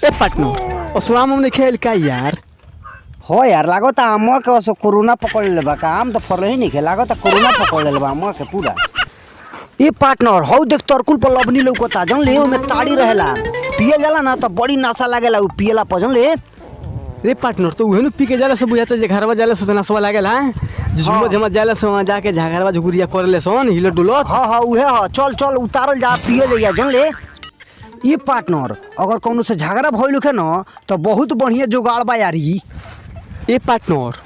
ए partner असुआम हमने खेल का यार हो यार लागत आम के कोरोना पकड़ लेबा का आम तो फरले ही नहीं खे लागत कोरोना पकड़ लेबा आम के पूरा। ए पार्टनर हौ देख तरकुल पर लबनी लौकता जन ले में ताड़ी रहेला पिए जाला ना तो बड़ी नशा लागेला उ पिएला पजन ले। रे पार्टनर तो उहे न पी के जाला सब बुझाता जे घरवा जाला सो नसवा लागेला जिसमें जमा जाला सो वहां जाके झगड़वा झुगुरिया करले सोन हिलो डुलत। हां हां उहे ह चल चल उतारल जा पिए ले जा जन ले। ये पार्टनर अगर कोनो से झगड़ा भइल के न तो बहुत बढ़िया जुगाड़ बा यारी। ए पार्टनर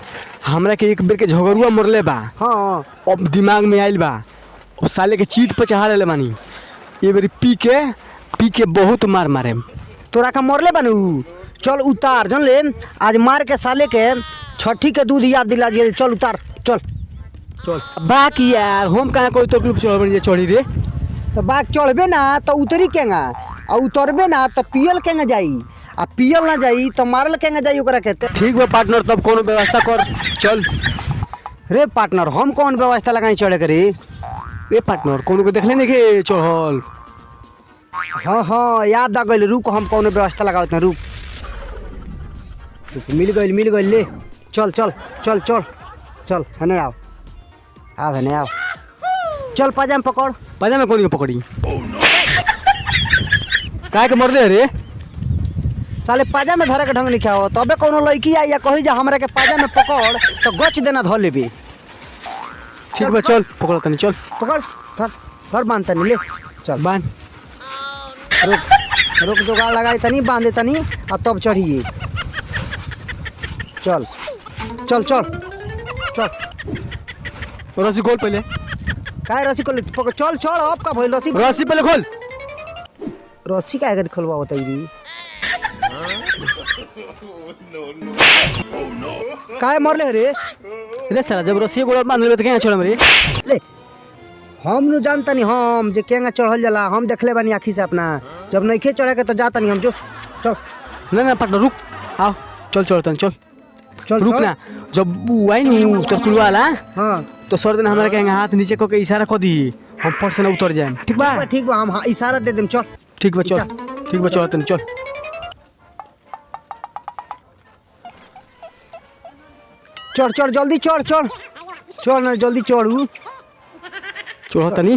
हमरा के एक बेर के झगड़ुआ मरले बा। हां अब दिमाग में आइल बा ओ साले के चीत पे चढ़ा लेले मानी ए बेर पी के बहुत मार मारे तोरा का मरले बनू चल उतार जन ले आज मार के साले के छठी के दूध याद दिला दिए चल उतार चल चल बाकी यार हम कहां कोई तकलीफ चढ़ी रे तो बाग चढ़बे ना तो उतरी केंगा और उतरबे ना तो पियल केंगा जाई आ पियल ना जाई तो मारल केंगा जाई ओकरा के। ठीक बा पार्टनर तब कोनो व्यवस्था कर चल। रे पार्टनर हम कौन व्यवस्था लगाई चढ़े करे। रे पार्टनर कोनो को देखले नहीं के चढ़ल। हाँ हाँ याद आ गइल रुक हम कौन व्यवस्था लगावत ना रुक मिल गइल ले चल चल चल चल चल हने आओ हने आओ चल पाजाम पकड़ पाजामा कोनी को पकड़ी काहे के मरले रे साले पाजा में धरे के ढंग लिखा हो तबे कोनो लड़की आई या कही जा हमरा के पाजा में पकड़ तो गच देना धर लेबे। ठीक बा चल पकड़ तनी चल पकड़ धर बांध तनी ले चल बांध रुक जुगाड़ लगाई तनी बांधे तनी और तब चढ़िए चल चल चल चल रस्सी खोल पहले काय रस्सी खोल पकड़ चल चल अब का भइल रस्सी पहले खोल रस्सी काय कर खोलवा बताई काय मरले रे रे साला जब रस्सी गोड़ बांध लेबे त केना छोड़म रे ले हम न जानता नहीं हम जे केंगा चढ़ल जाला हम देखले बानी आखी से अपना जब नइखे चढ़े के तो जाता नहीं हम जो चल ना पार्टनर रुक आओ चल चल तन चल चल रुक ना जब आई नु तो कुलवाला हां तो सर दिन हमरा के हाथ नीचे क के इशारा क दी हम फट से ना उतर जाएम। ठीक बा हम इशारा दे देम चल ठीक बा चल तन चल चढ़ चढ़ जल्दी चढ़ चढ़ चढ़ ना जल्दी चढ़ू चढ़ तनी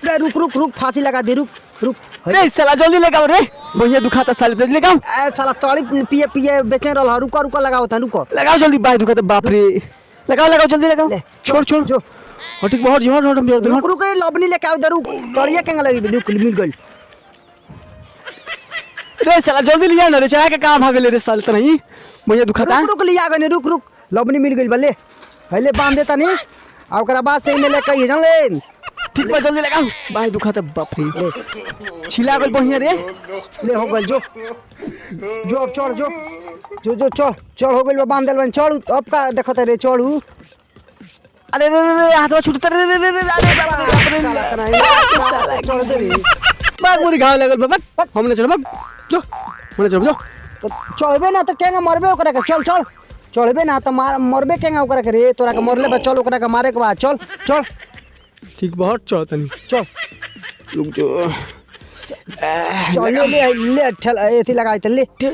रे रुक रुक रुक फांसी लगा दे रुक रुक रे साला जल्दी लगाओ रे बढ़िया दुखाता साले जल्दी लगाओ ए साला तड़ी पिए पिए बेचैन रहल रुक रुक लगाओ ता रुक लगाओ जल्दी बाय दुखाता बाप रे लगाओ जल्दी लगाओ छोड़ जो और ठीक बहुत जोर रुक रुक लबनी लेके आओ जरूर तड़िया केंगा लगी रुक मिल गइल रे साला जल्दी लिया ना रे चाहे के कहां भागले रे साल त नहीं बढ़िया दुखाता रुक लिया गने रुक रुक लबनी मिल गइल बल्ले पहले बांध देता नहीं आ ओकरा बाद से में लेके जान ले ठीक बा जल्दी लगाओ बाय दुखाता बाप रे छिला गइल बढ़िया रे ले हो गइल जो अब चढ़ जो चढ़ हो गइल बांध देल बन चढ़ अब का देखत रे चढ़ू अरे रे हाथवा छूटता रे अरे बाप रे चढ़ दे रे बाग मुरी घाव लागल बाबा हमने चल बाब जो हमने चल जो तो चढ़बे ना तो केंगा मरबे ओकरा के चल चल चढ़बे ना तो मरबे केंगा ओकरा के रे तोरा के मरले बा चल ओकरा के मारे के बाद चल चल ठीक बहुत चल तनी चल रुक जो चल ले ठेल एथी लगाई त ले ठेल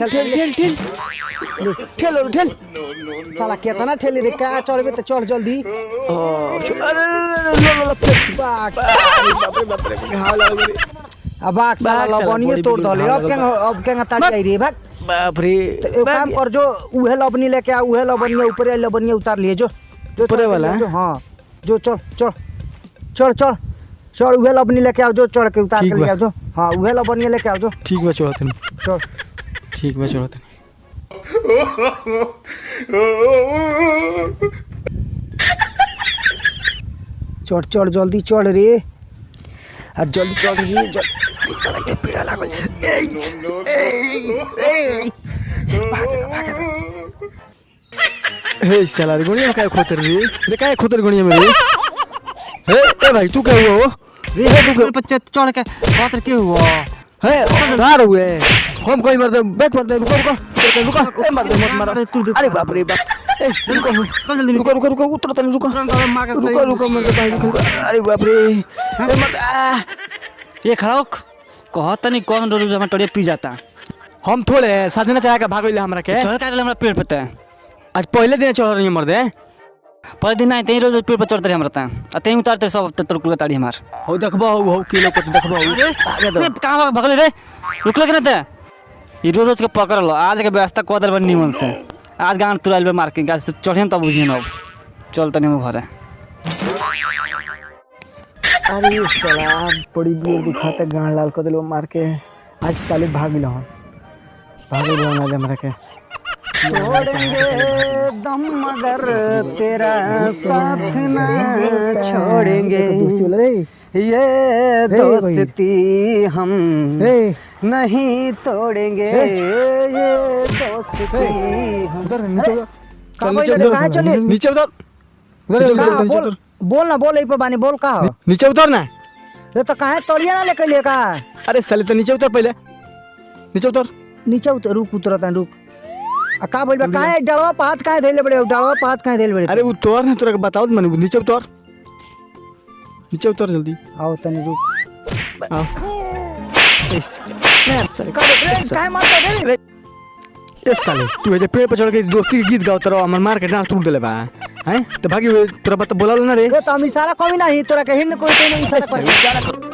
साला केतना ठेली रे का चढ़बे तो चढ़ जल्दी अरे बाप रे घाव लागल रे अब बाग साला लबनिए तोड़ दले अब केंगा ताड़ी आई रे भाग बाप रे एक काम कर जो उहे लबनी लेके आ उहे लबनिया ऊपर लबनिया उतार लिए जो ऊपर वाला हां जो चढ़ उहे लबनी लेके आओ जो चढ़ के उतार के ले आओ जो हां उहे लबनिया लेके आओ जो ठीक बा चढ़ तनी चल ठीक बा चढ़ तनी चढ़ जल्दी चढ़ रे आ जल्दी चढ़ रे साला के पीड़ा लागल हे साला रे गोनिया काय खोतर रे काय खोतर गोनिया में हे ए भाई तू क्या हुआ रे तू बच्चे चढ़ के खोतर के हुआ है धार हुए हम कोई मर दे बैक मर दे रुको ए मर दे मत मार अरे बाप रे बाप ए रुको उतर तनी रुको रुको मर दे भाई रुको अरे बाप रे ए मर ये खड़ा होक कहता नहीं कौन रोज हमारा टोड़िया पी जाता हम थोड़े साधना चाहे का भागले हमरा के चढ़ का हमरा पेड़ पे है आज पहले दिन चढ़ रही मर दे पर दिन आए तेई रोज पेड़ पर चढ़ते हमरा ता तेई उतारते सब तरकुल का ताड़ी हमार हो देखबो हो किलो को देखबो अरे कहां भागले रे रुकले के ना ते ये रोज रोज के पकड़ लो आज के व्यवस्था कोदर बन निमन से आज गांव तुराइल मार के गाछ चढ़े तब बुझिए ना चल तनी हम घरे अरे साला बड़ी बोर दुखाता गांड लाल कर देलो मार के आज साले भाग लो ना हमरा के छोड़ेंगे दम मगर तेरा साथ न छोड़ेंगे ये दोस्ती हम नहीं तोड़ेंगे ये दोस्ती हम उधर नीचे नीचे उधर बोल बोल ना बोल पर बानी बोल का हो नीचे उतर ना रे तो काहे तोड़िया ना लेके लिए का अरे साले तो नीचे उतर पहले नीचे उतर नीचे उतर रुक उतरता रुक आ का बोलबे काहे डड़वा पात काहे धइले बड़े डड़वा पात काहे धइले बड़े अरे उतर ना तोरा के बताओ मने नीचे उतर जल्दी आओ तनी रुक आओ काहे मारता रे ए साले तू जे पेड़ पर चढ़ के दोस्ती के गीत गाओ तोरा हमर मार के डांस टूट देले बा हैं तो भागी तोरा बात बोला ना रे तो हम इशारा कमी नहीं तोरा कहीं न कोई तो इशारा कर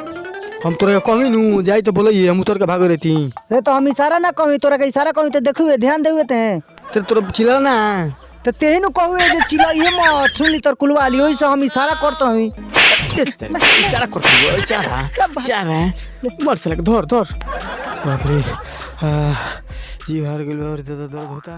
हम तोरा के कमी नु जाई तो बोलई हम उतर के भागो रहती रे तो हम इशारा ना कमी तोरा के इशारा कमी तो देखुए ध्यान देवे ते फिर तोरा चिल्ला ना तो तेही नु कहवे जे चिल्ला ये मत सुन ली तोर कुलवा ली ओइ से हम इशारा करत हई इशारा करती इशारा मर साले धर बाप रे जी हार गेल और दर्द होता